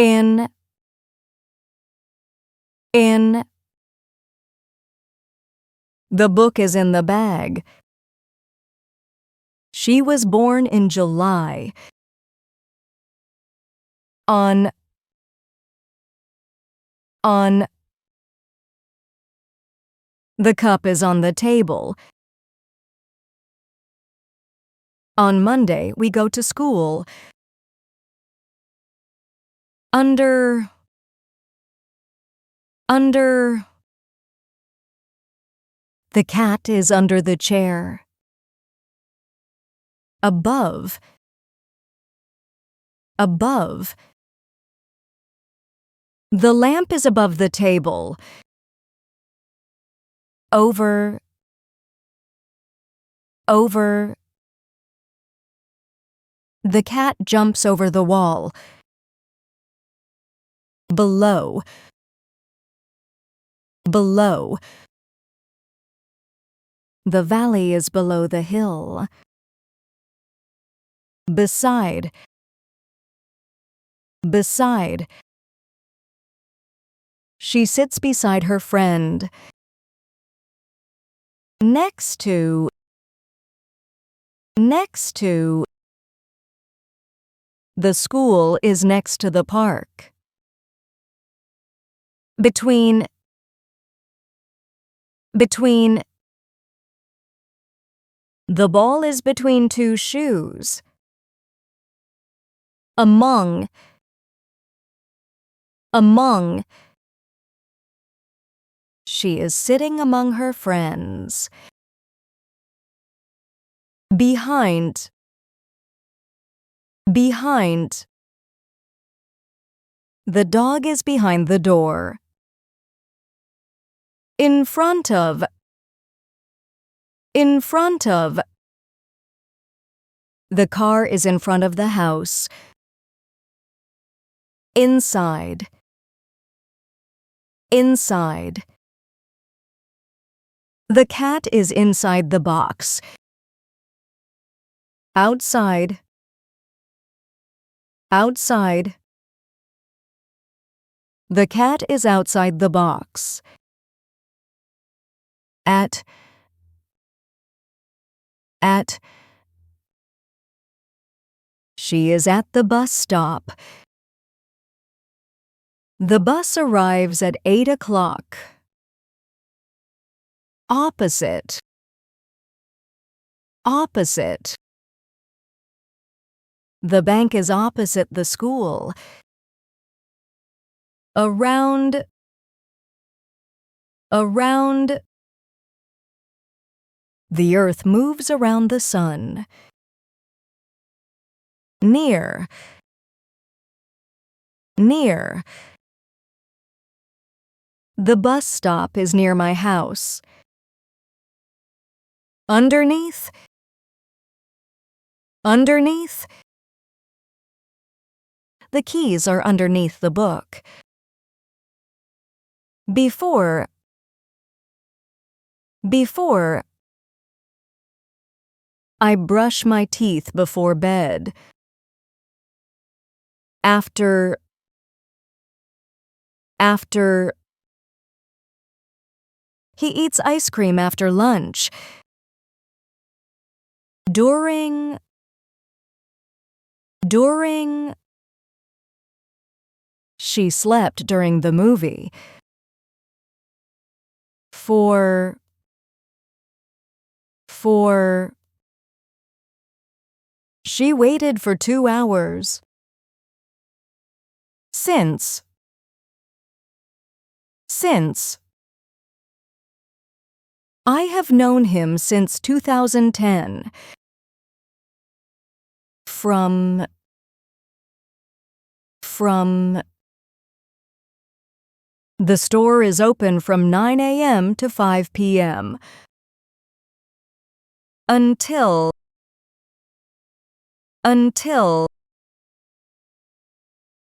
In. The book is in the bag. She was born in July. On. The cup is on the table. On Monday, we go to school. Under. The cat is under the chair. Above. The lamp is above the table. Over. The cat jumps over the wall. Below. The valley is below the hill. Beside. She sits beside her friend. Next to. The school is next to the park. Between. The ball is between two shoes. Among. She is sitting among her friends. Behind. The dog is behind the door. In front of. The car is in front of the house. Inside. The cat is inside the box. Outside. The cat is outside the box. At. She is at the bus stop. The bus arrives at 8 o'clock. Opposite. The bank is opposite the school. Around. The earth moves around the sun. Near. The bus stop is near my house. Underneath. The keys are underneath the book. Before. I brush my teeth before bed. After. He eats ice cream after lunch. During. She slept during the movie. For. She waited for 2 hours. Since. I have known him since 2010. From. The store is open from 9 a.m. to 5 p.m. Until.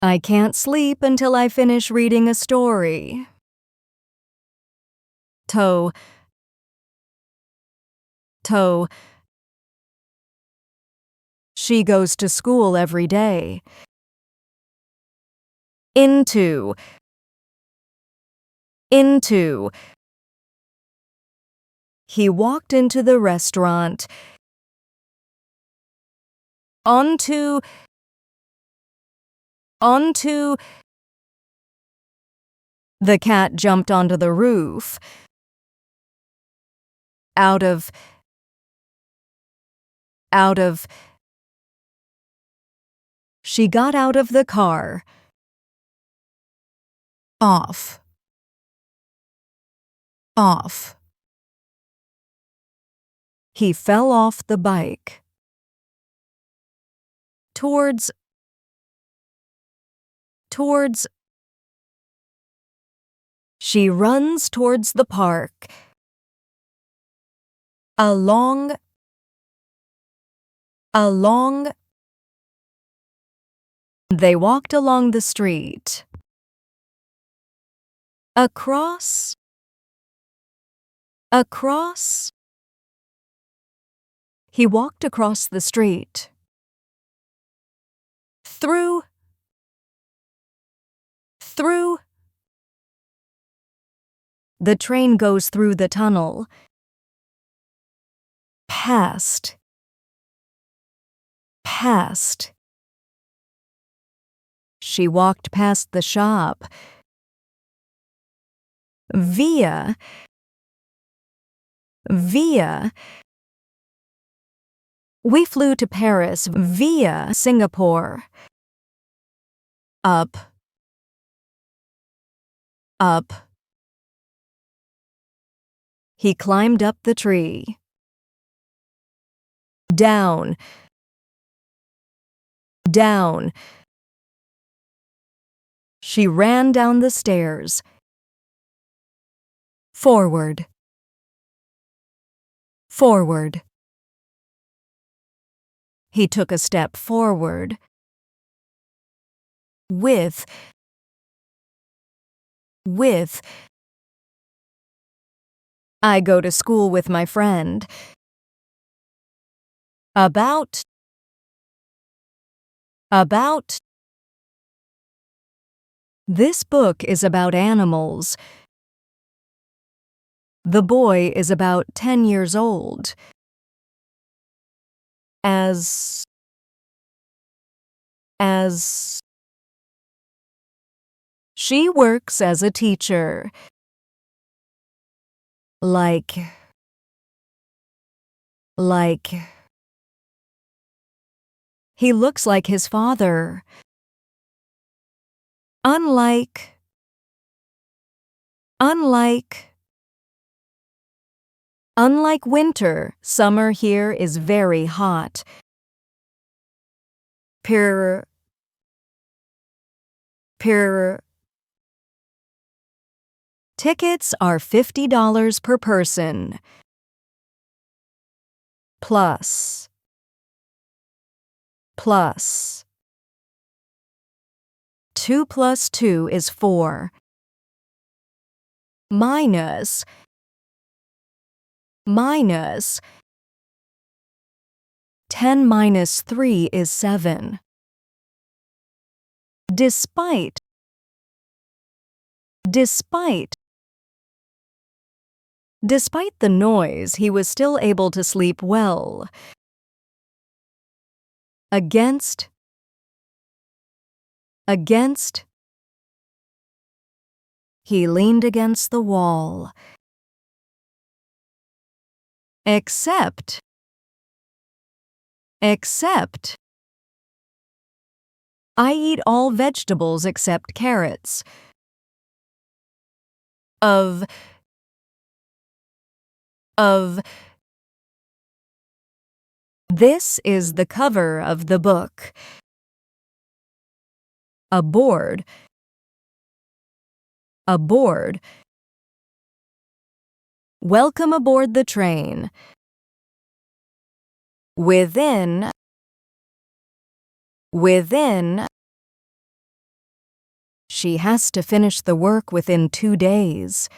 I can't sleep until I finish reading a story. Toe. She goes to school every day. into, into. He walked into the restaurant. Onto, onto. The cat jumped onto the roof. Out of, out of. She got out of the car. Off, off. He fell off the bike. Towards, towards. She runs towards the park. Along, along. They walked along the street. Across, across. He walked across the street. Through, through. The train goes through the tunnel. Past, past. She walked past the shop. Via, via. We flew to Paris via Singapore. Up, up. He climbed up the tree. Down, down. She ran down the stairs. Forward, forward. He took a step forward. With, with. I go to school with my friend. About, about. This book is about animals. The boy is about 10 years old. As. She works as a teacher. Like. He looks like his father. Unlike. Unlike winter, summer here is very hot. Tickets are $50 per person. Plus. 2 plus 2 is 4. Minus. 10 minus 3 is 7. Despite. Despite the noise, he was still able to sleep well. Against. He leaned against the wall. Except. I eat all vegetables except carrots. Of. This is the cover of the book. Aboard. Welcome aboard the train. Within. She has to finish the work within 2 days.